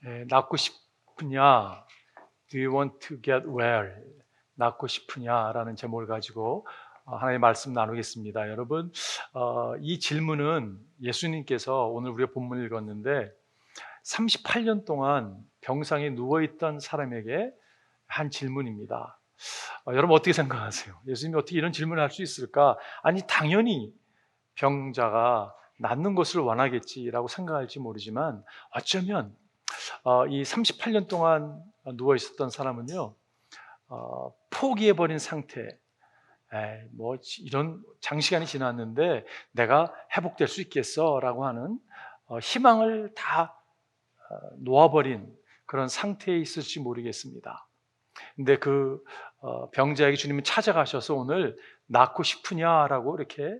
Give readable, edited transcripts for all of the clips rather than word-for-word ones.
낫고 싶으냐? Do you want to get well? 낫고 싶으냐라는 제목을 가지고 하나님의 말씀 나누겠습니다. 여러분, 이 질문은 예수님께서 오늘 우리가 본문을 읽었는데 38년 동안 병상에 누워있던 사람에게 한 질문입니다. 여러분 어떻게 생각하세요? 예수님이 어떻게 이런 질문을 할 수 있을까? 아니 당연히 병자가 낫는 것을 원하겠지라고 생각할지 모르지만 어쩌면 이 38년 동안 누워 있었던 사람은요, 포기해버린 상태. 뭐 이런 장시간이 지났는데 내가 회복될 수 있겠어라고 하는 희망을 다 놓아버린 그런 상태에 있을지 모르겠습니다. 근데 그 병자에게 주님은 찾아가셔서 오늘 낫고 싶으냐라고 이렇게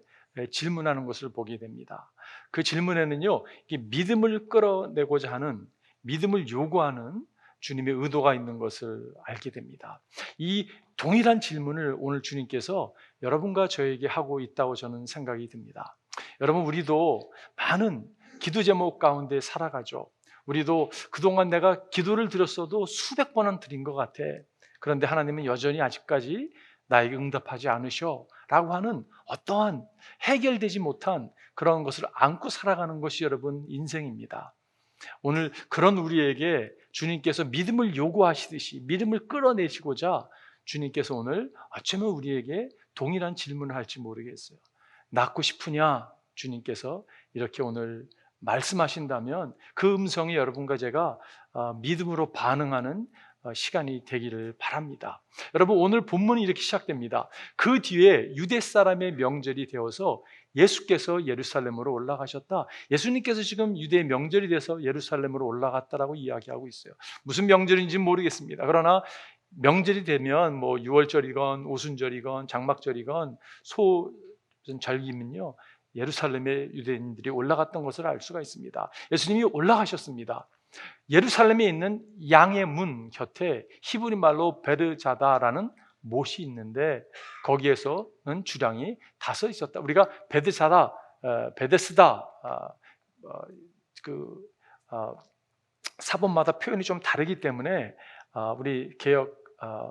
질문하는 것을 보게 됩니다. 그 질문에는요, 믿음을 끌어내고자 하는, 믿음을 요구하는 주님의 의도가 있는 것을 알게 됩니다. 이 동일한 질문을 오늘 주님께서 여러분과 저에게 하고 있다고 저는 생각이 듭니다. 여러분, 우리도 많은 기도 제목 가운데 살아가죠. 우리도 그동안 내가 기도를 드렸어도 수백 번은 드린 것 같아. 그런데 하나님은 여전히 아직까지 나에게 응답하지 않으셔 라고 하는 어떠한 해결되지 못한 그런 것을 안고 살아가는 것이 여러분 인생입니다. 오늘 그런 우리에게 주님께서 믿음을 요구하시듯이 믿음을 끌어내시고자 주님께서 오늘 어쩌면 우리에게 동일한 질문을 할지 모르겠어요. 낫고 싶으냐? 주님께서 이렇게 오늘 말씀하신다면 그 음성이 여러분과 제가 믿음으로 반응하는 시간이 되기를 바랍니다. 여러분, 오늘 본문이 이렇게 시작됩니다. 그 뒤에 유대 사람의 명절이 되어서 예수께서 예루살렘으로 올라가셨다. 예수님께서 지금 유대의 명절이 돼서 예루살렘으로 올라갔다라고 이야기하고 있어요. 무슨 명절인지는 모르겠습니다. 그러나 명절이 되면 뭐 유월절이건 오순절이건 장막절이건 소절기면요, 예루살렘에 유대인들이 올라갔던 것을 알 수가 있습니다. 예수님이 올라가셨습니다. 예루살렘에 있는 양의 문 곁에 히브리 말로 베르자다라는 못이 있는데 거기에서는 주량이 5 있었다. 우리가 베드자다, 베데스다 그 사본마다 표현이 좀 다르기 때문에 우리 개역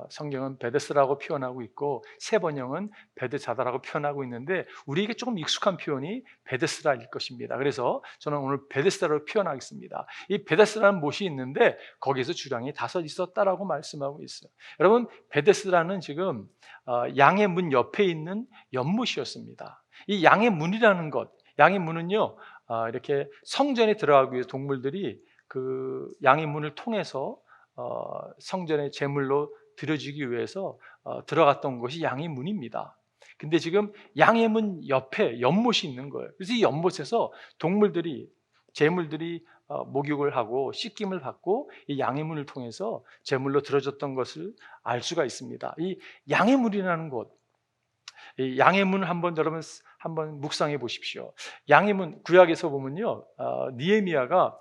성경은 베데스라고 표현하고 있고 새 번역은 베드자다라고 표현하고 있는데 우리에게 조금 익숙한 표현이 베데스다일 것입니다. 그래서 저는 오늘 베데스다로 표현하겠습니다. 이 베데스다라는 못이 있는데 거기에서 주량이 5 있었다라고 말씀하고 있어요. 여러분, 베데스다는 지금 양의 문 옆에 있는 연못이었습니다. 이 양의 문이라는 것, 양의 문은요, 이렇게 성전에 들어가기 위해서 동물들이 그 양의 문을 통해서 성전의 제물로 드려지기 위해서 들어갔던 것이 양의 문입니다. 근데 지금 양의 문 옆에 연못이 있는 거예요. 그래서 이 연못에서 동물들이, 제물들이 목욕을 하고 씻김을 받고 이 양의 문을 통해서 제물로 드려졌던 것을 알 수가 있습니다. 이 양의 문이라는 곳, 이 양의 문을 여러분 한번 묵상해 보십시오. 양의 문, 구약에서 보면요, 느헤미야가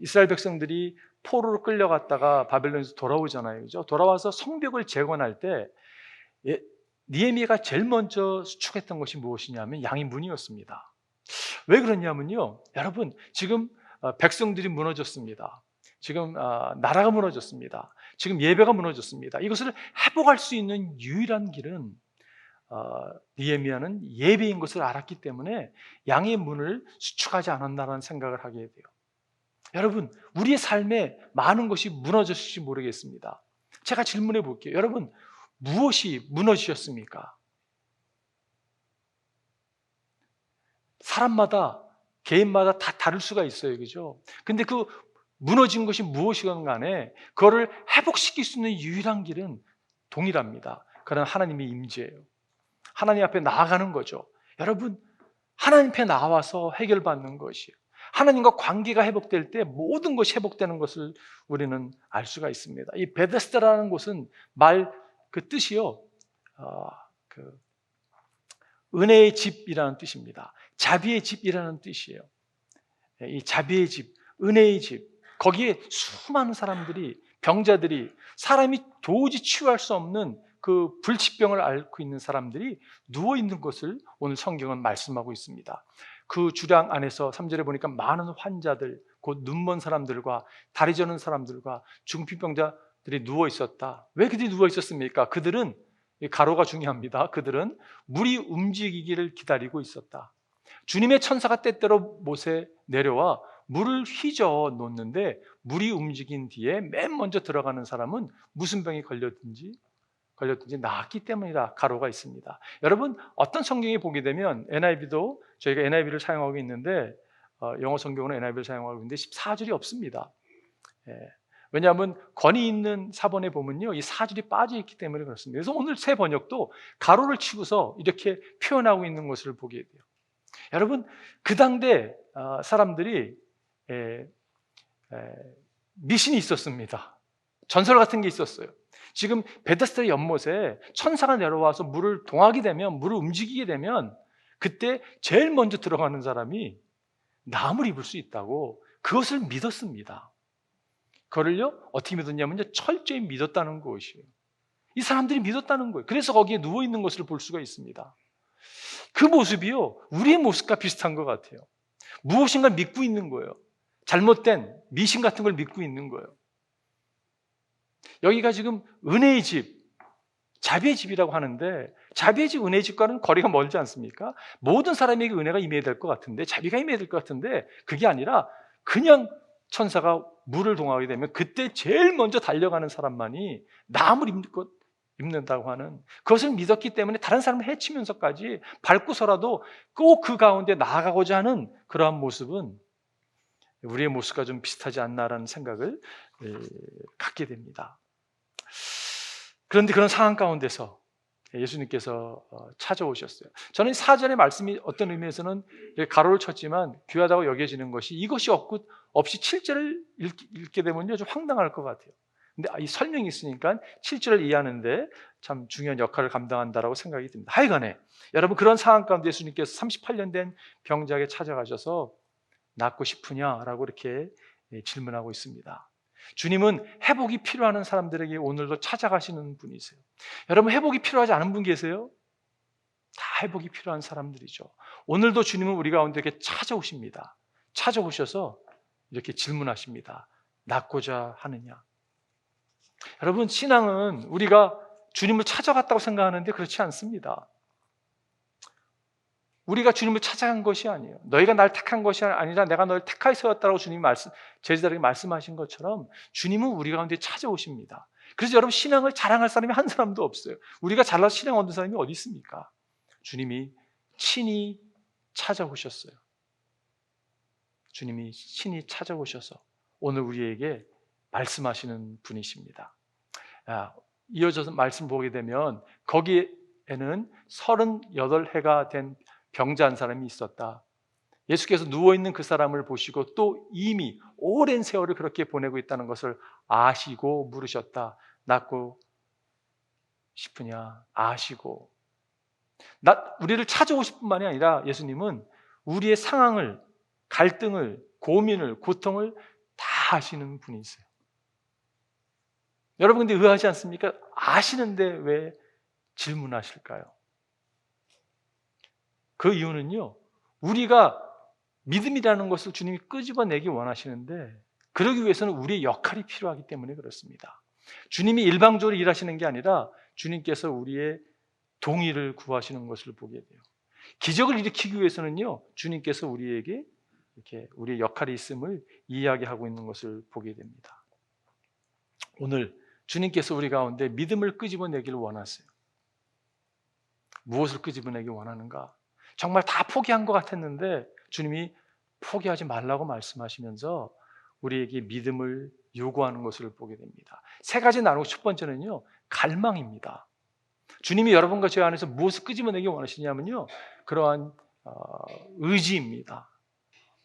이스라엘 백성들이 포로로 끌려갔다가 바벨론에서 돌아오잖아요, 그죠? 돌아와서 성벽을 재건할 때 느헤미야가 제일 먼저 수축했던 것이 무엇이냐면 양의 문이었습니다. 왜 그러냐면요, 여러분, 지금 백성들이 무너졌습니다. 지금 나라가 무너졌습니다. 지금 예배가 무너졌습니다. 이것을 회복할 수 있는 유일한 길은 느헤미야는 예배인 것을 알았기 때문에 양의 문을 수축하지 않았나라는 생각을 하게 돼요. 여러분, 우리의 삶에 많은 것이 무너졌을지 모르겠습니다. 제가 질문해 볼게요. 여러분, 무엇이 무너지셨습니까? 사람마다, 개인마다 다 다를 수가 있어요, 그죠? 근데 그 무너진 것이 무엇이건 간에 그거를 회복시킬 수 있는 유일한 길은 동일합니다. 그건 하나님의 임재예요. 하나님 앞에 나아가는 거죠. 여러분, 하나님 앞에 나와서 해결받는 것이에요. 하나님과 관계가 회복될 때 모든 것이 회복되는 것을 우리는 알 수가 있습니다. 이 베데스다라는 곳은 말 그 뜻이요, 그 은혜의 집이라는 뜻입니다. 자비의 집이라는 뜻이에요. 이 자비의 집, 은혜의 집, 거기에 수많은 사람들이, 병자들이, 사람이 도저히 치유할 수 없는 그 불치병을 앓고 있는 사람들이 누워 있는 것을 오늘 성경은 말씀하고 있습니다. 그 주량 안에서 3절에 보니까 많은 환자들, 곧 눈먼 사람들과 다리 저는 사람들과 중풍병자들이 누워 있었다. 왜 그들이 누워 있었습니까? 그들은, 가로가 중요합니다. 그들은 물이 움직이기를 기다리고 있었다. 주님의 천사가 때때로 못에 내려와 물을 휘저어 놓는데, 물이 움직인 뒤에 맨 먼저 들어가는 사람은 무슨 병이 걸렸든지 나았기 때문이다. 가로가 있습니다. 여러분, 어떤 성경에 보게 되면, NIV도 저희가 NIV를 사용하고 있는데, 영어 성경으로 NIV를 사용하고 있는데 14줄이 없습니다. 왜냐하면 권위 있는 사본에 보면요, 이 4줄이 빠져 있기 때문에 그렇습니다. 그래서 오늘 새 번역도 가로를 치고서 이렇게 표현하고 있는 것을 보게 돼요. 여러분, 그 당대 사람들이 미신이 있었습니다. 전설 같은 게 있었어요. 지금 베데스다 연못에 천사가 내려와서 물을 동하게 되면, 물을 움직이게 되면 그때 제일 먼저 들어가는 사람이 나음을 입을 수 있다고 그것을 믿었습니다. 그거를요, 어떻게 믿었냐면요, 철저히 믿었다는 것이에요. 이 사람들이 믿었다는 거예요. 그래서 거기에 누워있는 것을 볼 수가 있습니다. 그 모습이요, 우리의 모습과 비슷한 것 같아요. 무엇인가 믿고 있는 거예요. 잘못된 미신 같은 걸 믿고 있는 거예요. 여기가 지금 은혜의 집, 자비의 집이라고 하는데, 자비의 집, 은혜의 집과는 거리가 멀지 않습니까? 모든 사람에게 은혜가 임해야 될 것 같은데, 자비가 임해야 될 것 같은데, 그게 아니라 그냥 천사가 물을 동하게 되면 그때 제일 먼저 달려가는 사람만이 나음을 입는다고 하는, 그것을 믿었기 때문에 다른 사람을 해치면서까지 밟고서라도 꼭 그 가운데 나아가고자 하는 그러한 모습은 우리의 모습과 좀 비슷하지 않나라는 생각을 갖게 됩니다. 그런데 그런 상황 가운데서 예수님께서 찾아오셨어요. 저는 사전의 말씀이 어떤 의미에서는 가로를 쳤지만 귀하다고 여겨지는 것이, 이것이 없이 7절을 읽게 되면요, 좀 황당할 것 같아요. 근데 이 설명이 있으니까 7절을 이해하는데 참 중요한 역할을 감당한다라고 생각이 듭니다. 하여간에 여러분, 그런 상황 가운데 예수님께서 38년 된 병자에게 찾아가셔서 낫고 싶으냐라고 이렇게 질문하고 있습니다. 주님은 회복이 필요한 사람들에게 오늘도 찾아가시는 분이세요. 여러분, 회복이 필요하지 않은 분 계세요? 다 회복이 필요한 사람들이죠. 오늘도 주님은 우리 가운데 이렇게 찾아오십니다. 찾아오셔서 이렇게 질문하십니다. 낫고자 하느냐? 여러분, 신앙은 우리가 주님을 찾아갔다고 생각하는데 그렇지 않습니다. 우리가 주님을 찾아간 것이 아니에요. 너희가 날 택한 것이 아니라 내가 너를 택하여 세웠다고 주님이 제자들에게 말씀하신 것처럼 주님은 우리 가운데 찾아오십니다. 그래서 여러분, 신앙을 자랑할 사람이 한 사람도 없어요. 우리가 잘나서 신앙 얻는 사람이 어디 있습니까? 주님이 친히 찾아오셨어요. 주님이 친히 찾아오셔서 오늘 우리에게 말씀하시는 분이십니다. 이어져서 말씀 보게 되면 거기에는 38해가 된 병자 한 사람이 있었다. 예수께서 누워있는 그 사람을 보시고 또 이미 오랜 세월을 그렇게 보내고 있다는 것을 아시고 물으셨다. 낫고 싶으냐? 아시고. 우리를 찾아오실 뿐만이 아니라 예수님은 우리의 상황을, 갈등을, 고민을, 고통을 다 아시는 분이세요. 여러분, 근데 의아하지 않습니까? 아시는데 왜 질문하실까요? 그 이유는요, 우리가 믿음이라는 것을 주님이 끄집어내기 원하시는데, 그러기 위해서는 우리의 역할이 필요하기 때문에 그렇습니다. 주님이 일방적으로 일하시는 게 아니라 주님께서 우리의 동의를 구하시는 것을 보게 돼요. 기적을 일으키기 위해서는요, 주님께서 우리에게 이렇게 우리의 역할이 있음을 이야기하고 있는 것을 보게 됩니다. 오늘 주님께서 우리 가운데 믿음을 끄집어내기를 원하세요. 무엇을 끄집어내기 원하는가? 정말 다 포기한 것 같았는데 주님이 포기하지 말라고 말씀하시면서 우리에게 믿음을 요구하는 것을 보게 됩니다. 세 가지 나누고 첫 번째는요, 갈망입니다. 주님이 여러분과 제 안에서 무엇을 끄집어내기 원하시냐면요, 그러한 의지입니다.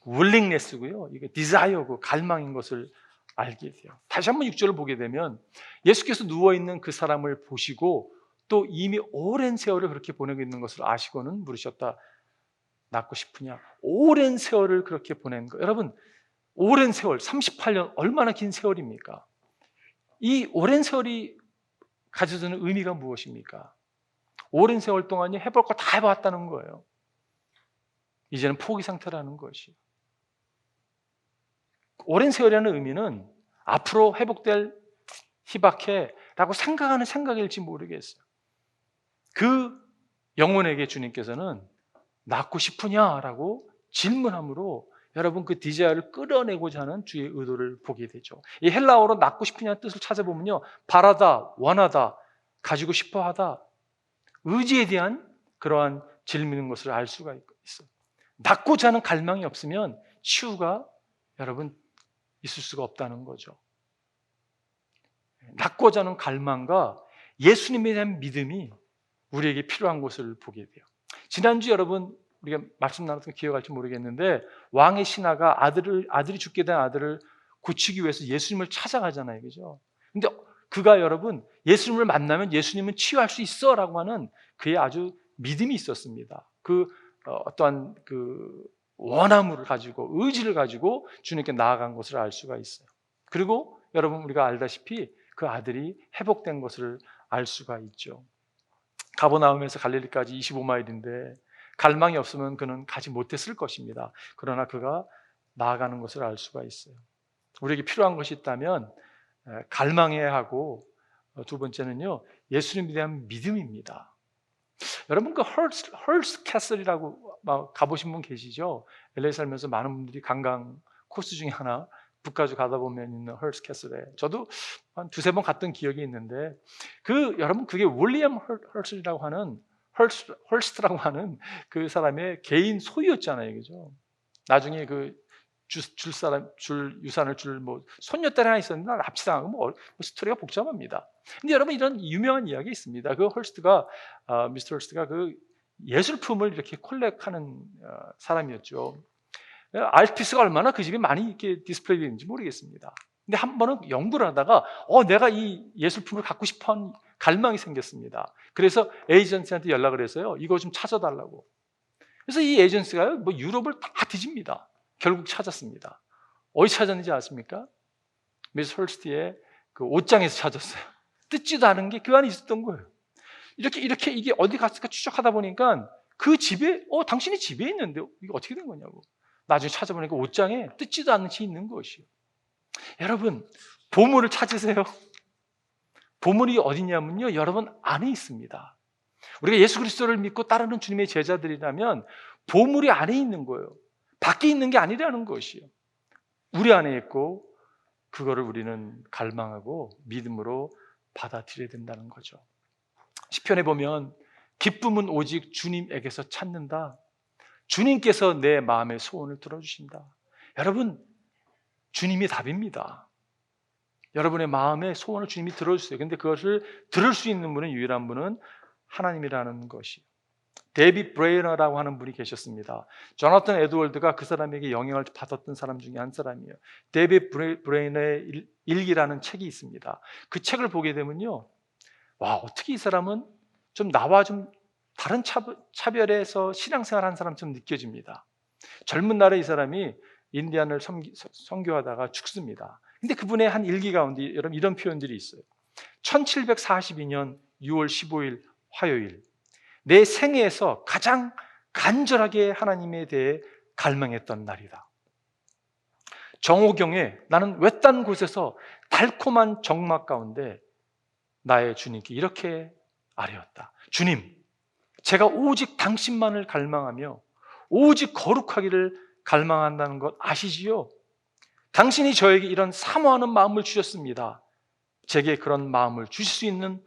willingness고요, 이게 desire고 갈망인 것을 알게 돼요. 다시 한번 6절을 보게 되면 예수께서 누워있는 그 사람을 보시고 또 이미 오랜 세월을 그렇게 보내고 있는 것을 아시고는 물으셨다. 낫고 싶으냐? 오랜 세월을 그렇게 보낸 거. 여러분, 오랜 세월, 38년, 얼마나 긴 세월입니까? 이 오랜 세월이 가져주는 의미가 무엇입니까? 오랜 세월 동안에 해볼 거 다 해봤다는 거예요. 이제는 포기 상태라는 것이. 오랜 세월이라는 의미는 앞으로 회복될 희박해라고 생각하는 생각일지 모르겠어요. 그 영혼에게 주님께서는 낳고 싶으냐라고 질문함으로 여러분 그 디자이어를 끌어내고자 하는 주의 의도를 보게 되죠. 이 헬라어로 낳고 싶으냐는 뜻을 찾아보면요, 바라다, 원하다, 가지고 싶어하다, 의지에 대한 그러한 질문인 것을 알 수가 있어요. 낳고자 하는 갈망이 없으면 치유가 여러분 있을 수가 없다는 거죠. 낳고자 하는 갈망과 예수님에 대한 믿음이 우리에게 필요한 것을 보게 돼요. 지난주 여러분 우리가 말씀 나눴던 거 기억할지 모르겠는데, 왕의 신하가 아들이 죽게 된 아들을 고치기 위해서 예수님을 찾아가잖아요, 그죠? 근데 그가 여러분 예수님을 만나면 예수님은 치유할 수 있어라고 하는 그의 아주 믿음이 있었습니다. 어떠한 그 원함을 가지고 의지를 가지고 주님께 나아간 것을 알 수가 있어요. 그리고 여러분 우리가 알다시피 그 아들이 회복된 것을 알 수가 있죠. 가버나움에서 갈릴리까지 25마일인데 갈망이 없으면 그는 가지 못했을 것입니다. 그러나 그가 나아가는 것을 알 수가 있어요. 우리에게 필요한 것이 있다면 갈망해야 하고, 두 번째는요, 예수님에 대한 믿음입니다. 여러분 그 헐스 캐슬이라고 가보신 분 계시죠? LA 살면서 많은 분들이 관광 코스 중에 하나, 북가주 가다 보면 있는 헐스 캐슬에 저도 한 두세 번 갔던 기억이 있는데, 여러분 그게 윌리엄 헐스라고 하는 헐스트라고 하는 그 사람의 개인 소유였잖아요, 그죠? 나중에 유산을 줄 손녀딸이 하나 있었는데 납치당하고 스토리가 복잡합니다. 근데 여러분 이런 유명한 이야기 있습니다. 미스터 헐스트가 그 예술품을 이렇게 콜렉하는 사람이었죠. 아트피스가 얼마나 그 집에 많이 이렇게 디스플레이 되는지 모르겠습니다. 근데 한 번은 연구를 하다가 내가 이 예술품을 갖고 싶어하는 갈망이 생겼습니다. 그래서 에이전시한테 연락을 해서요, 이거 좀 찾아달라고. 그래서 이 에이전시가 유럽을 다 뒤집니다. 결국 찾았습니다. 어디 찾았는지 아십니까? 미스 헐스트의 그 옷장에서 찾았어요. 뜯지도 않은 게 그 안에 있었던 거예요. 이렇게 이게 어디 갔을까 추적하다 보니까 그 집에 당신이 집에 있는데 이게 어떻게 된 거냐고. 나중에 찾아보니까 옷장에 뜯지도 않은 채 있는 것이요. 여러분 보물을 찾으세요. 보물이 어디냐면요, 여러분 안에 있습니다. 우리가 예수 그리스도를 믿고 따르는 주님의 제자들이라면 보물이 안에 있는 거예요. 밖에 있는 게 아니라는 것이요. 우리 안에 있고 그거를 우리는 갈망하고 믿음으로 받아들여야 된다는 거죠. 시편에 보면 기쁨은 오직 주님에게서 찾는다. 주님께서 내 마음의 소원을 들어주신다. 여러분 주님이 답입니다. 여러분의 마음의 소원을 주님이 들어주세요. 그런데 그것을 들을 수 있는 분은, 유일한 분은 하나님이라는 것이. 데이빗 브레이너라고 하는 분이 계셨습니다. 조나탄 에드월드가 그 사람에게 영향을 받았던 사람 중에 한 사람이에요. 데이빗 브레이너의 일기라는 책이 있습니다. 그 책을 보게 되면요, 와, 어떻게 이 사람은 좀 나와 좀 다른 차별에서 신앙생활하는 사람처럼 느껴집니다. 젊은 날에 이 사람이 인디안을 선교하다가 죽습니다. 근데 그분의 한 일기 가운데 여러분 이런 표현들이 있어요. 1742년 6월 15일 화요일, 내 생애에서 가장 간절하게 하나님에 대해 갈망했던 날이다. 정오경에 나는 외딴 곳에서 달콤한 정막 가운데 나의 주님께 이렇게 아뢰었다. 주님, 제가 오직 당신만을 갈망하며 오직 거룩하기를 갈망한다는 것 아시지요? 당신이 저에게 이런 사모하는 마음을 주셨습니다. 제게 그런 마음을 주실 수 있는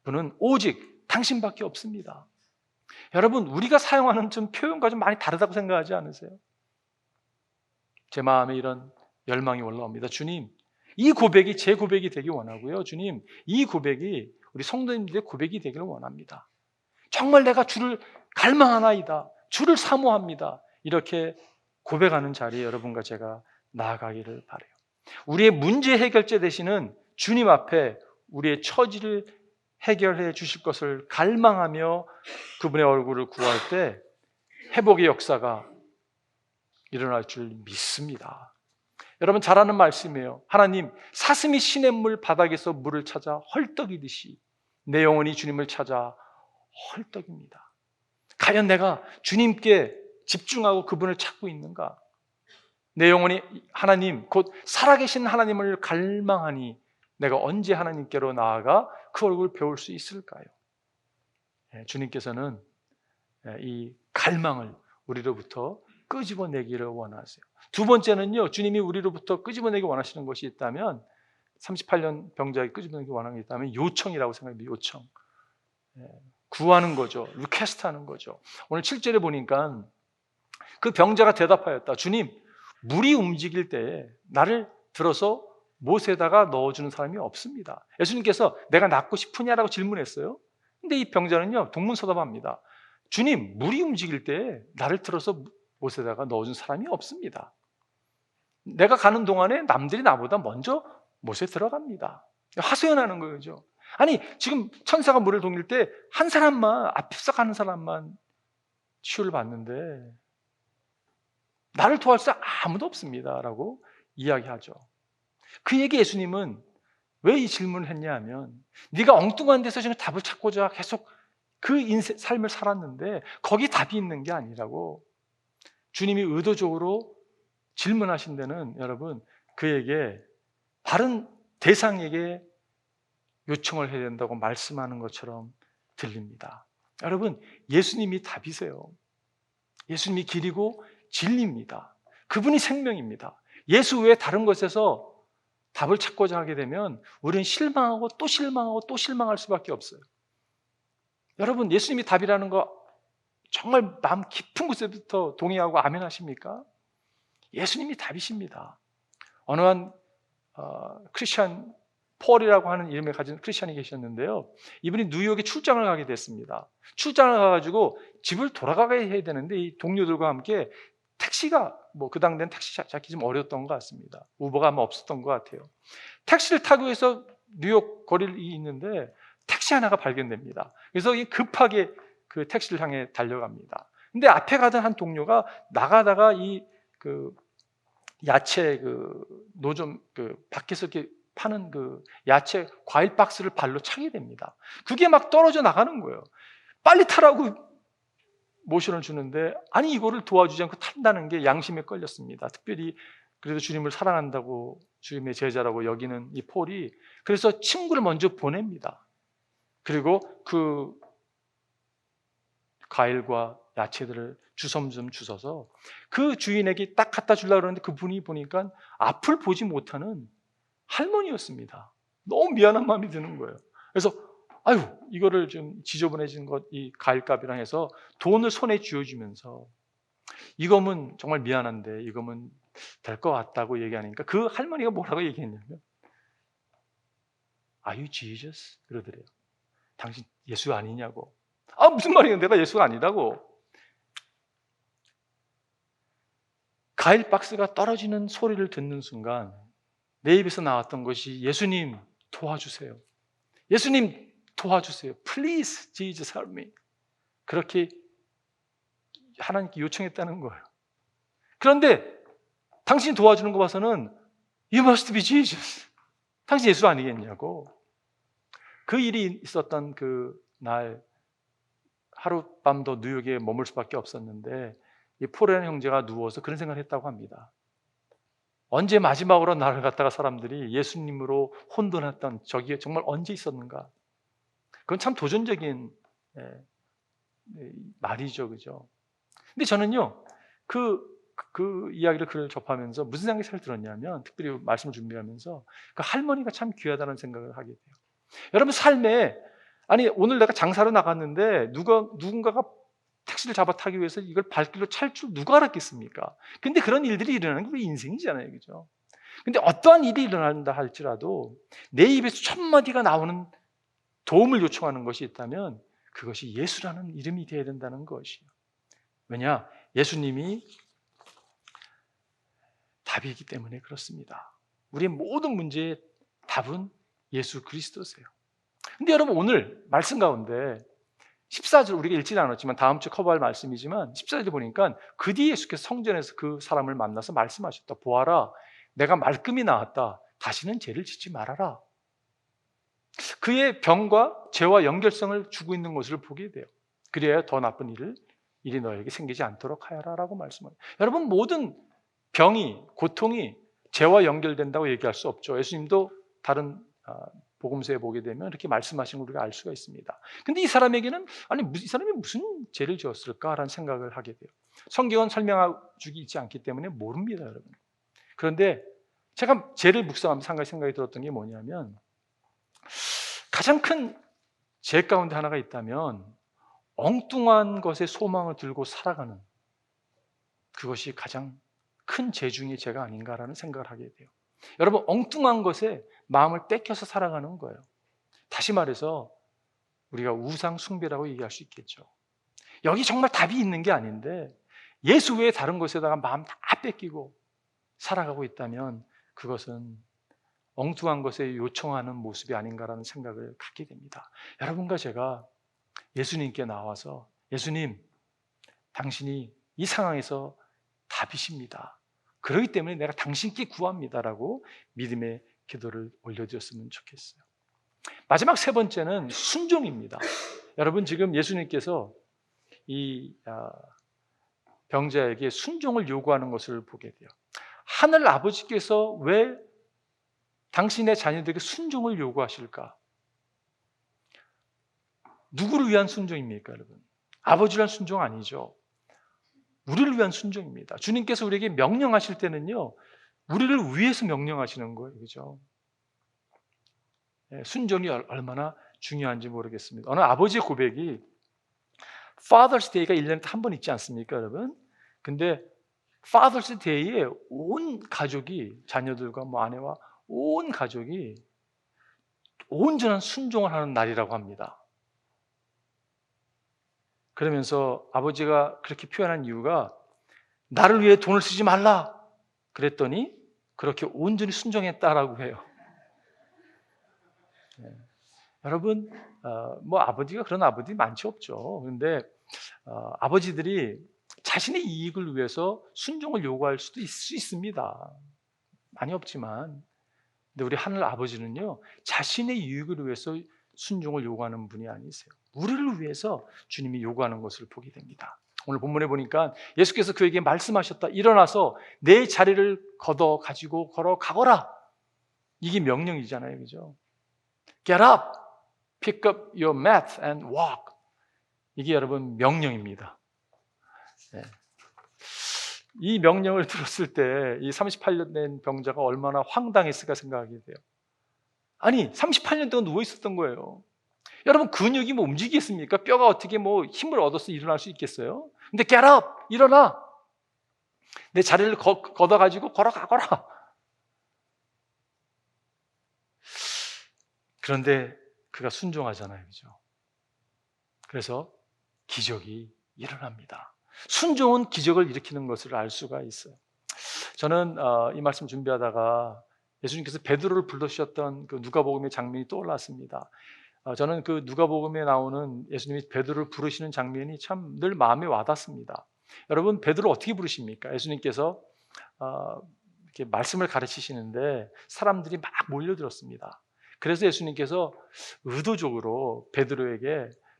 분은 오직 당신밖에 없습니다. 여러분 우리가 사용하는 좀 표현과 좀 많이 다르다고 생각하지 않으세요? 제 마음에 이런 열망이 올라옵니다. 주님, 이 고백이 제 고백이 되길 원하고요. 주님, 이 고백이 우리 성도님들의 고백이 되기를 원합니다. 정말 내가 주를 갈망하나이다, 주를 사모합니다, 이렇게 고백하는 자리에 여러분과 제가 나아가기를 바라요. 우리의 문제 해결제 되시는 주님 앞에 우리의 처지를 해결해 주실 것을 갈망하며 그분의 얼굴을 구할 때 회복의 역사가 일어날 줄 믿습니다. 여러분 잘 아는 말씀이에요. 하나님, 사슴이 시냇물 바닥에서 물을 찾아 헐떡이듯이 내 영혼이 주님을 찾아 헐떡입니다. 과연 내가 주님께 집중하고 그분을 찾고 있는가? 내 영혼이 하나님 곧 살아계신 하나님을 갈망하니 내가 언제 하나님께로 나아가 그 얼굴을 배울 수 있을까요? 주님께서는 이 갈망을 우리로부터 끄집어내기를 원하세요. 두 번째는요, 주님이 우리로부터 끄집어내기 원하시는 것이 있다면, 38년 병자에게 끄집어내기 원하는 게 있다면 요청이라고 생각합니다. 요청. 구하는 거죠. 리퀘스트하는 거죠. 오늘 7절에 보니까 그 병자가 대답하였다. 주님, 물이 움직일 때에 나를 들어서 못에다가 넣어주는 사람이 없습니다. 예수님께서 내가 낫고 싶으냐라고 질문했어요. 근데 이 병자는요, 동문서답합니다. 주님, 물이 움직일 때 나를 들어서 못에다가 넣어준 사람이 없습니다. 내가 가는 동안에 남들이 나보다 먼저 못에 들어갑니다. 하소연하는 거죠. 아니, 지금 천사가 물을 동일 때 한 사람만, 앞서 가는 사람만 치유를 받는데 나를 도와줄 사람 아무도 없습니다 라고 이야기하죠. 그에게 예수님은 왜 이 질문을 했냐 하면, 네가 엉뚱한 데서 지금 답을 찾고자 계속 그 삶을 살았는데 거기 답이 있는 게 아니라고, 주님이 의도적으로 질문하신 데는 여러분, 그에게 다른 대상에게 요청을 해야 된다고 말씀하는 것처럼 들립니다. 여러분, 예수님이 답이세요. 예수님이 길이고 진리입니다. 그분이 생명입니다. 예수 외에 다른 것에서 답을 찾고자 하게 되면 우리는 실망하고 또 실망하고 또 실망할 수밖에 없어요. 여러분, 예수님이 답이라는 거 정말 마음 깊은 곳에부터 동의하고 아멘 하십니까? 예수님이 답이십니다. 어느 한 크리스찬 폴이라고 하는 이름을 가진 크리스찬이 계셨는데요, 이분이 뉴욕에 출장을 가게 됐습니다. 출장을 가가지고 집을 돌아가야 해야 되는데 이 동료들과 함께 택시가, 그 당대는 택시 잡기 좀 어려웠던 것 같습니다. 우버가 아마 없었던 것 같아요. 택시를 타고 해서 뉴욕 거리를 있는데 택시 하나가 발견됩니다. 그래서 급하게 그 택시를 향해 달려갑니다. 근데 앞에 가던 한 동료가 나가다가 야채 노점 밖에서 이렇게 파는 야채 과일 박스를 발로 차게 됩니다. 그게 막 떨어져 나가는 거예요. 빨리 타라고 모션을 주는데, 아니 이거를 도와주지 않고 탄다는 게 양심에 걸렸습니다. 특별히 그래도 주님을 사랑한다고, 주님의 제자라고 여기는 이 폴이 그래서 친구를 먼저 보냅니다. 그리고 그 과일과 야채들을 주섬주섬 주워서 그 주인에게 딱 갖다 주려고 그러는데 그분이 보니까 앞을 보지 못하는 할머니였습니다. 너무 미안한 마음이 드는 거예요. 그래서 아유, 이거를 좀 지저분해진 이 과일값이랑 해서 돈을 손에 쥐어주면서, 이거면 정말 미안한데 이거면 될 것 같다고 얘기하니까 그 할머니가 뭐라고 얘기했냐면, Are you Jesus? 그러더래요. 당신 예수 아니냐고. 아, 무슨 말이에요? 내가 예수가 아니라고. 과일 박스가 떨어지는 소리를 듣는 순간 내 입에서 나왔던 것이, 예수님 도와주세요. 예수님 도와주세요. Please, Jesus, help me. 그렇게 하나님께 요청했다는 거예요. 그런데 당신이 도와주는 거 봐서는 You must be Jesus. 당신 예수 아니겠냐고. 그 일이 있었던 그 날 하룻밤도 뉴욕에 머물 수밖에 없었는데 이 폴이라는 형제가 누워서 그런 생각을 했다고 합니다. 언제 마지막으로 나를 갖다가 사람들이 예수님으로 혼돈했던 저기에 정말 언제 있었는가? 그건 참 도전적인 말이죠, 그죠? 근데 저는요, 그 이야기를 글을 접하면서 무슨 생각이 잘 들었냐면, 특별히 말씀을 준비하면서 그 할머니가 참 귀하다는 생각을 하게 돼요. 여러분, 삶에, 아니 오늘 내가 장사로 나갔는데 누군가가 택시를 잡아 타기 위해서 이걸 발길로 찰 줄 누가 알았겠습니까? 근데 그런 일들이 일어나는 게 우리 인생이잖아요, 그죠? 근데 어떠한 일이 일어난다 할지라도 내 입에서 첫 마디가 나오는 도움을 요청하는 것이 있다면 그것이 예수라는 이름이 되어야 된다는 것이에요. 왜냐? 예수님이 답이기 때문에 그렇습니다. 우리의 모든 문제의 답은 예수 그리스도세요. 근데 여러분, 오늘 말씀 가운데 14절, 우리가 읽지는 않았지만 다음 주 커버할 말씀이지만 14절 보니까 그 뒤에 예수께서 성전에서 그 사람을 만나서 말씀하셨다. 보아라, 내가 말끔히 나았다. 다시는 죄를 짓지 말아라. 그의 병과 죄와 연결성을 주고 있는 것을 보게 돼요. 그래야 더 나쁜 일이 너에게 생기지 않도록 하여라 라고 말씀합니다. 여러분, 모든 병이, 고통이 죄와 연결된다고 얘기할 수 없죠. 예수님도 다른 복음서에 보게 되면 이렇게 말씀하신 걸 우리가 알 수가 있습니다. 근데 이 사람에게는 아니 이 사람이 무슨 죄를 지었을까라는 생각을 하게 돼요. 성경은 설명해주기 있지 않기 때문에 모릅니다, 여러분. 그런데 제가 죄를 묵상하면서 한 가지 생각이 들었던 게 뭐냐면, 가장 큰 죄 가운데 하나가 있다면 엉뚱한 것에 소망을 들고 살아가는, 그것이 가장 큰 죄 중의 죄가 아닌가라는 생각을 하게 돼요. 여러분, 엉뚱한 것에 마음을 뺏겨서 살아가는 거예요. 다시 말해서 우리가 우상 숭배라고 얘기할 수 있겠죠. 여기 정말 답이 있는 게 아닌데 예수 외에 다른 것에다가 마음 다 뺏기고 살아가고 있다면 그것은 엉뚱한 것에 요청하는 모습이 아닌가라는 생각을 갖게 됩니다. 여러분과 제가 예수님께 나와서 예수님, 당신이 이 상황에서 답이십니다. 그렇기 때문에 내가 당신께 구합니다라고 믿음의 기도를 올려드렸으면 좋겠어요. 마지막 세 번째는 순종입니다. 여러분, 지금 예수님께서 이 병자에게 순종을 요구하는 것을 보게 돼요. 하늘 아버지께서 왜 당신의 자녀들에게 순종을 요구하실까? 누구를 위한 순종입니까, 여러분? 아버지를 위한 순종 아니죠. 우리를 위한 순종입니다. 주님께서 우리에게 명령하실 때는요, 우리를 위해서 명령하시는 거예요. 그죠? 순종이 얼마나 중요한지 모르겠습니다. 어느 아버지의 고백이, Father's Day가 1년에 한 번 있지 않습니까, 여러분? 근데 Father's Day에 온 가족이, 자녀들과 아내와 온 가족이 온전한 순종을 하는 날이라고 합니다. 그러면서 아버지가 그렇게 표현한 이유가, 나를 위해 돈을 쓰지 말라 그랬더니 그렇게 온전히 순종했다라고 해요. 여러분, 아버지가 그런 아버지 많지 없죠. 그런데 아버지들이 자신의 이익을 위해서 순종을 요구할 수도 있습니다. 많이 없지만. 근데 우리 하늘 아버지는요, 자신의 이익을 위해서 순종을 요구하는 분이 아니세요. 우리를 위해서 주님이 요구하는 것을 보게 됩니다. 오늘 본문에 보니까 예수께서 그에게 말씀하셨다. 일어나서 내 자리를 걷어 가지고 걸어가거라. 이게 명령이잖아요. 그죠? Get up, pick up your mat and walk. 이게 여러분 명령입니다. 네. 이 명령을 들었을 때 이 38년 된 병자가 얼마나 황당했을까 생각하게 돼요. 아니, 38년 동안 누워 있었던 거예요. 여러분, 근육이 움직이겠습니까? 뼈가 어떻게 힘을 얻어서 일어날 수 있겠어요? 근데 get up, 일어나. 내 자리를 걷어가지고 걸어가거라. 그런데 그가 순종하잖아요. 그죠? 그래서 기적이 일어납니다. 순종은 기적을 일으키는 것을 알 수가 있어요. 저는 이 말씀 준비하다가 예수님께서 베드로를 불러주셨던 그 누가복음의 장면이 떠올랐습니다. 저는 그 누가복음에 나오는 예수님이 베드로를 부르시는 장면이 참 늘 마음에 와닿습니다. 여러분, 베드로 어떻게 부르십니까? 예수님께서 이렇게 말씀을 가르치시는데 사람들이 막 몰려들었습니다. 그래서 예수님께서 의도적으로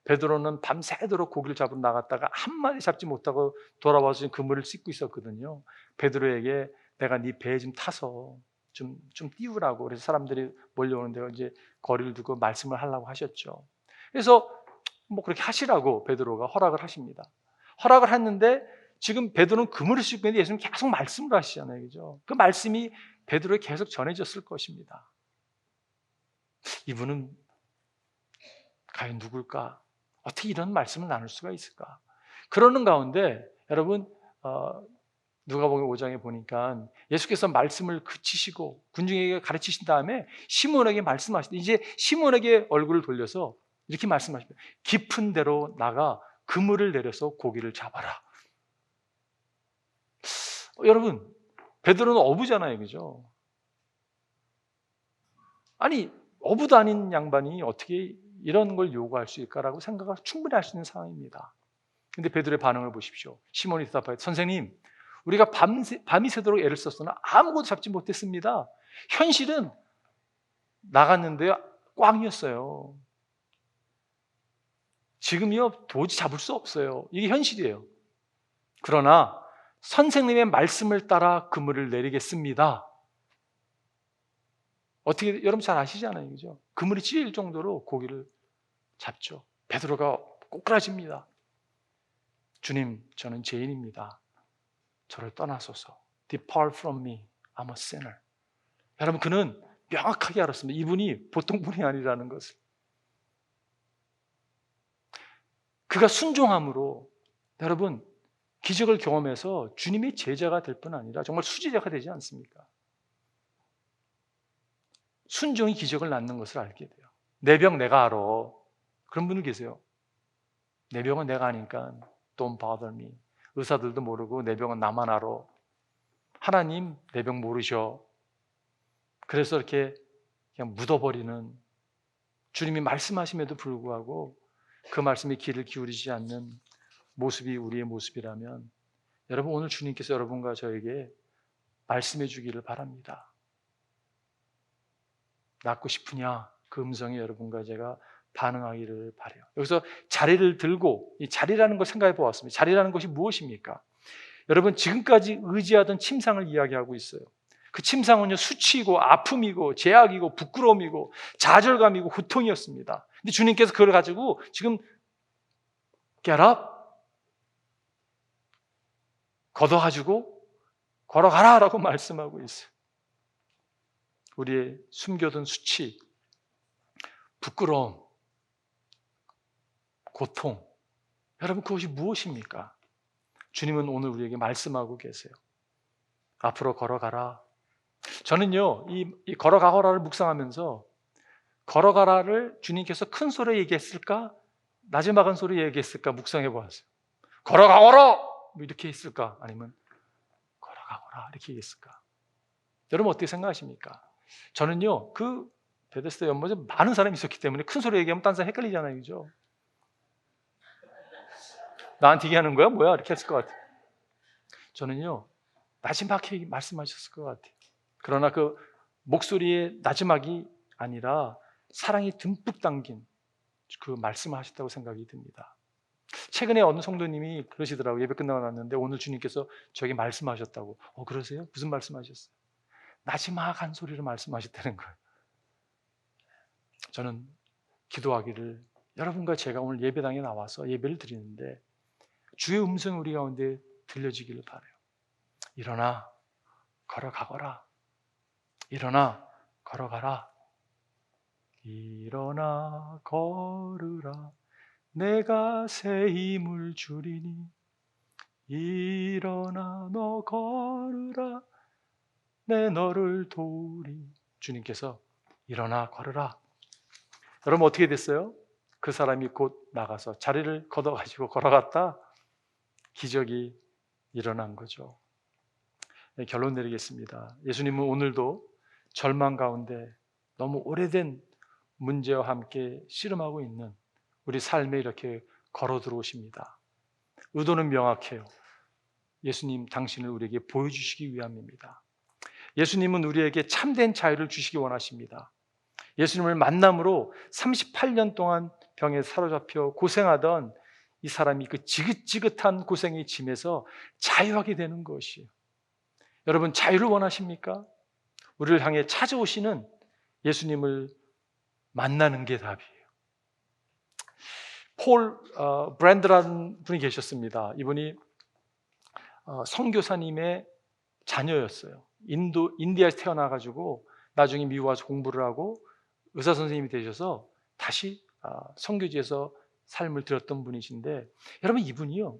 베드로는 밤새도록 고기를 잡으러 나갔다가 한 마리 잡지 못하고 돌아와서 그물을 씻고 있었거든요. 베드로에게 내가 네 배에 좀 타서 좀 띄우라고. 그래서 사람들이 몰려오는데 이제 거리를 두고 말씀을 하려고 하셨죠. 그래서 그렇게 하시라고 베드로가 허락을 하십니다. 허락을 했는데 지금 베드로는 그물을 씻고 있는데 예수님 계속 말씀을 하시잖아요. 그죠? 그 말씀이 베드로에게 계속 전해졌을 것입니다. 이분은 과연 누굴까? 어떻게 이런 말씀을 나눌 수가 있을까? 그러는 가운데 여러분, 누가복음 5장에 보니까 예수께서 말씀을 그치시고 군중에게 가르치신 다음에 시몬에게 말씀하시되, 이제 시몬에게 얼굴을 돌려서 이렇게 말씀하십니다. 깊은 데로 나가 그물을 내려서 고기를 잡아라. 여러분, 베드로는 어부잖아요. 그죠? 아니, 어부도 아닌 양반이 어떻게 이런 걸 요구할 수 있을까라고 생각을 충분히 할 수 있는 상황입니다. 근데 베드로의 반응을 보십시오. 시몬이 대답하여, 선생님, 우리가 밤이 새도록 애를 썼으나 아무것도 잡지 못했습니다. 현실은 나갔는데 꽝이었어요. 지금이요, 도저히 잡을 수 없어요. 이게 현실이에요. 그러나 선생님의 말씀을 따라 그물을 내리겠습니다. 어떻게 여러분 잘 아시잖아요, 그죠? 그물이 찢어질 정도로 고기를 잡죠. 베드로가 꼬꾸라집니다. 주님, 저는 죄인입니다. 저를 떠나소서. Depart from me, I'm a sinner. 여러분, 그는 명확하게 알았습니다. 이분이 보통 분이 아니라는 것을. 그가 순종함으로 여러분 기적을 경험해서 주님의 제자가 될 뿐 아니라 정말 수제자가 되지 않습니까? 순종이 기적을 낳는 것을 알게 돼요. 내 병 내가 알아. 그런 분들 계세요. 내 병은 내가 아니까 don't bother me. 의사들도 모르고 내 병은 나만 알아. 하나님 내 병 모르셔. 그래서 이렇게 그냥 묻어버리는, 주님이 말씀하심에도 불구하고 그 말씀에 귀를 기울이지 않는 모습이 우리의 모습이라면, 여러분 오늘 주님께서 여러분과 저에게 말씀해 주기를 바랍니다. 낫고 싶으냐? 그 음성에 여러분과 제가 반응하기를 바라요. 여기서 자리를 들고, 이 자리라는 걸 생각해 보았습니다. 자리라는 것이 무엇입니까? 여러분 지금까지 의지하던 침상을 이야기하고 있어요. 그 침상은요, 수치이고 아픔이고 제약이고 부끄러움이고 좌절감이고 고통이었습니다. 근데 주님께서 그걸 가지고 지금 get up, 걷어가지고 걸어가라 라고 말씀하고 있어요. 우리의 숨겨둔 수치, 부끄러움, 고통, 여러분 그것이 무엇입니까? 주님은 오늘 우리에게 말씀하고 계세요. 앞으로 걸어가라. 저는요, 이 걸어가거라를 묵상하면서 걸어가라를 주님께서 큰 소리로 얘기했을까? 나지막한 소리로 얘기했을까? 묵상해 보았어요. 걸어가거라! 뭐 이렇게 했을까? 아니면 걸어가거라 이렇게 얘기했을까? 여러분 어떻게 생각하십니까? 저는요, 그 베데스다 연못에 많은 사람이 있었기 때문에 큰 소리 얘기하면 딴 사람 헷갈리잖아요, 그죠? 나한테 얘기하는 거야? 뭐야? 이렇게 했을 것 같아요. 저는요, 나지막하게 말씀하셨을 것 같아요. 그러나 그 목소리의 나지막이 아니라 사랑이 듬뿍 담긴 그 말씀을 하셨다고 생각이 듭니다. 최근에 어느 성도님이 그러시더라고요. 예배 끝나고 났는데 오늘 주님께서 저에게 말씀하셨다고. 그러세요? 무슨 말씀하셨어요? 나지막한 소리로 말씀하셨다는 거예요. 저는 기도하기를, 여러분과 제가 오늘 예배당에 나와서 예배를 드리는데 주의 음성이 우리 가운데 들려지기를 바라요. 일어나 걸어가거라. 일어나 걸어가라. 일어나 걸으라. 내가 새 힘을 주리니. 일어나 너 걸으라. 내 너를 도우리. 주님께서 일어나 걸으라. 여러분 어떻게 됐어요? 그 사람이 곧 나가서 자리를 걷어가지고 걸어갔다. 기적이 일어난 거죠. 네, 결론 내리겠습니다. 예수님은 오늘도 절망 가운데 너무 오래된 문제와 함께 씨름하고 있는 우리 삶에 이렇게 걸어 들어오십니다. 의도는 명확해요. 예수님 당신을 우리에게 보여주시기 위함입니다. 예수님은 우리에게 참된 자유를 주시기 원하십니다. 예수님을 만남으로 38년 동안 병에 사로잡혀 고생하던 이 사람이 그 지긋지긋한 고생의 짐에서 자유하게 되는 것이에요. 여러분 자유를 원하십니까? 우리를 향해 찾아오시는 예수님을 만나는 게 답이에요. 폴 브랜드라는 분이 계셨습니다. 이분이 선교사님의 자녀였어요. 인디아에서 태어나가지고 나중에 미국 와서 공부를 하고 의사 선생님이 되셔서 다시 선교지에서 삶을 들였던 분이신데, 여러분 이분이요,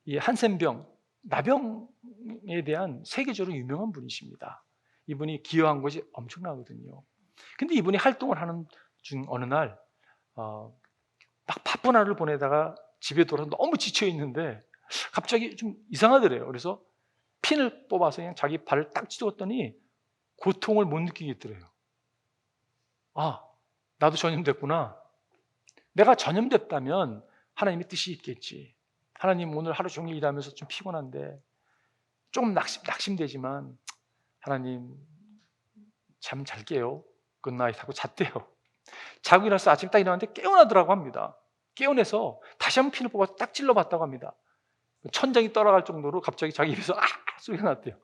이 한센병, 나병에 대한 세계적으로 유명한 분이십니다. 이분이 기여한 것이 엄청나거든요. 근데 이분이 활동을 하는 중 어느 날 막 바쁜 하루를 보내다가 집에 돌아서 너무 지쳐 있는데 갑자기 좀 이상하더래요. 그래서 핀을 뽑아서 그냥 자기 발을 딱 찢었더니 고통을 못 느끼겠더래요. 나도 전염됐구나. 내가 전염됐다면 하나님의 뜻이 있겠지. 하나님 오늘 하루 종일 일하면서 좀 피곤한데 조금 낙심되지만 하나님 잠 잘게요. 굿나잇 하고 잤대요. 자고 일어나서 아침 딱 일어났는데 깨어나더라고 합니다. 깨어나서 다시 한번 핀을 뽑아서 딱 찔러봤다고 합니다. 천장이 떠나갈 정도로 갑자기 자기 입에서 아! 소리가 났대요.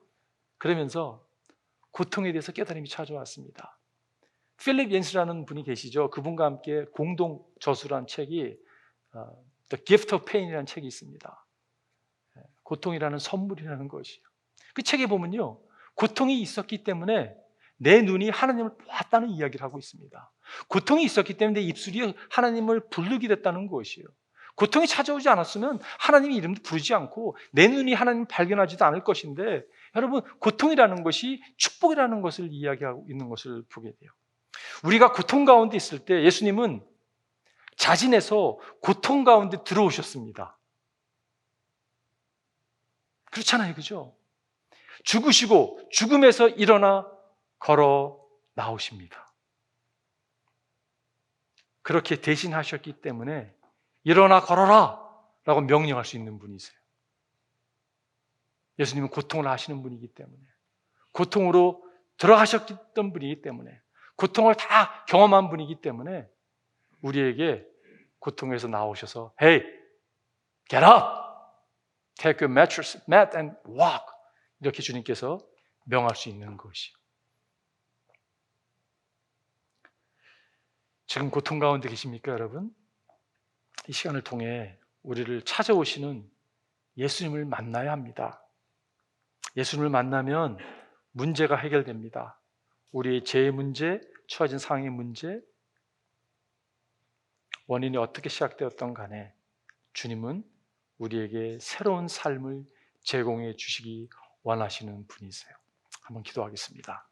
그러면서 고통에 대해서 깨달음이 찾아왔습니다. 필립 옌스라는 분이 계시죠. 그분과 함께 공동 저술한 책이 The Gift of Pain이라는 책이 있습니다. 고통이라는 선물이라는 것이요. 그 책에 보면요, 고통이 있었기 때문에 내 눈이 하나님을 보았다는 이야기를 하고 있습니다. 고통이 있었기 때문에 내 입술이 하나님을 부르게 됐다는 것이요. 고통이 찾아오지 않았으면 하나님의 이름도 부르지 않고 내 눈이 하나님을 발견하지도 않을 것인데, 여러분, 고통이라는 것이 축복이라는 것을 이야기하고 있는 것을 보게 돼요. 우리가 고통 가운데 있을 때 예수님은 자진해서 고통 가운데 들어오셨습니다. 그렇잖아요, 그죠? 죽으시고 죽음에서 일어나 걸어 나오십니다. 그렇게 대신하셨기 때문에 일어나 걸어라 라고 명령할 수 있는 분이세요. 예수님은 고통을 아시는 분이기 때문에, 고통으로 들어가셨던 분이기 때문에, 고통을 다 경험한 분이기 때문에 우리에게 고통에서 나오셔서 Hey, get up! Take your mattress, mat and walk! 이렇게 주님께서 명할 수 있는 것이요. 지금 고통 가운데 계십니까, 여러분? 이 시간을 통해 우리를 찾아오시는 예수님을 만나야 합니다. 예수님을 만나면 문제가 해결됩니다. 우리의 죄의 문제, 처해진 상황의 문제, 원인이 어떻게 시작되었던 간에 주님은 우리에게 새로운 삶을 제공해 주시기 원하시는 분이세요. 한번 기도하겠습니다.